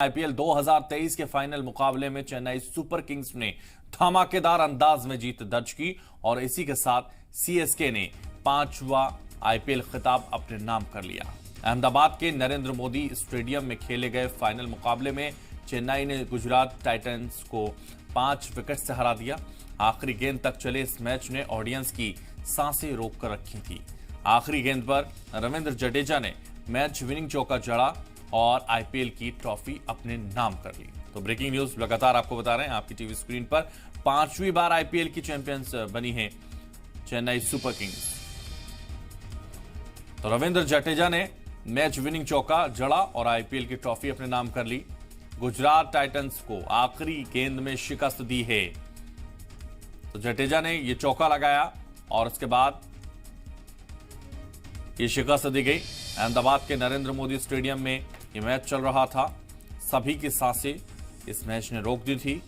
IPL 2023 के final मुकाबले में चेन्नई सुपर किंग्स ने धमाकेदार अंदाज में जीत दर्ज की और इसी के साथ सीएसके ने 5वां आईपीएल खिताब अपने नाम कर लिया। अहमदाबाद के नरेंद्र मोदी स्टेडियम में खेले गए फाइनल मुकाबले में चेन्नई ने गुजरात टाइटंस को 5 विकेट से हरा दिया। आखिरी गेंद तक चले इस मैच ने ऑडियंस की सांसें रोक कर रखी थी। आखिरी गेंद पर रविंद्र जडेजा ने मैच विनिंग चौका जड़ा और आईपीएल की ट्रॉफी अपने नाम कर ली। तो ब्रेकिंग न्यूज लगातार आपको बता रहे हैं आपकी टीवी स्क्रीन पर। 5वीं बार आईपीएल की चैंपियंस बनी है चेन्नई सुपर किंग्स। तो रविंद्र जडेजा ने मैच विनिंग चौका जड़ा और आईपीएल की ट्रॉफी अपने नाम कर ली। गुजरात टाइटंस को आखिरी गेंद में शिकस्त दी है। तो जडेजा ने यह चौका लगाया और उसके बाद ये शिकस्त दी गई। अहमदाबाद के नरेंद्र मोदी स्टेडियम में ये मैच चल रहा था। सभी की सांसें इस मैच ने रोक दी थी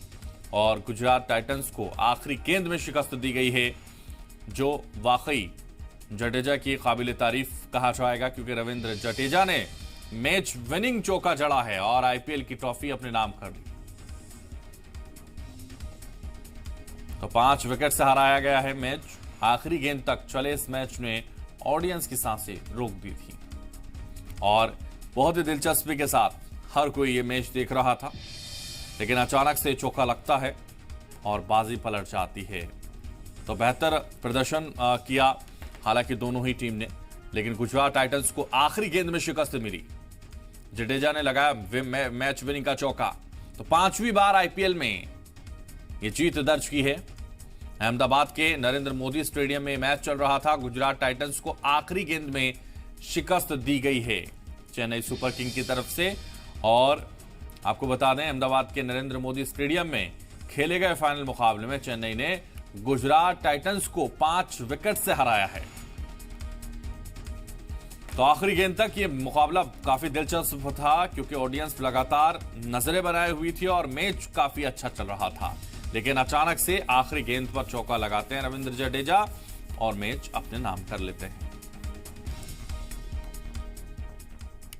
और गुजरात टाइटंस को आखिरी गेंद में शिकस्त दी गई है, जो वाकई जडेजा की काबिल तारीफ कहा जाएगा, क्योंकि रविंद्र जडेजा ने मैच विनिंग चौका जड़ा है और आईपीएल की ट्रॉफी अपने नाम कर ली। तो 5 विकेट से हराया गया है मैच। आखिरी गेंद तक चले इस मैच ने ऑडियंस की सांसें रोक दी थी और बहुत ही दिलचस्पी के साथ हर कोई ये मैच देख रहा था, लेकिन अचानक से चौका लगता है और बाजी पलट जाती है। तो बेहतर प्रदर्शन किया हालांकि दोनों ही टीम ने, लेकिन गुजरात टाइटंस को आखिरी गेंद में शिकस्त मिली। जडेजा ने लगाया मैच विनिंग का चौका। तो 5वीं बार आईपीएल में ये जीत दर्ज की है। अहमदाबाद के नरेंद्र मोदी स्टेडियम में मैच चल रहा था। गुजरात टाइटंस को आखिरी गेंद में शिकस्त दी गई है चेन्नई सुपर किंग की तरफ से। और आपको बता दें, अहमदाबाद के नरेंद्र मोदी स्टेडियम में खेले गए फाइनल मुकाबले में चेन्नई ने गुजरात टाइटंस को 5 विकेट से हराया है। तो आखिरी गेंद तक ये मुकाबला काफी दिलचस्प था, क्योंकि ऑडियंस लगातार नजरें बनाए हुई थी और मैच काफी अच्छा चल रहा था। लेकिन अचानक से आखिरी गेंद पर चौका लगाते हैं रविंद्र जडेजा और मैच अपने नाम कर लेते हैं।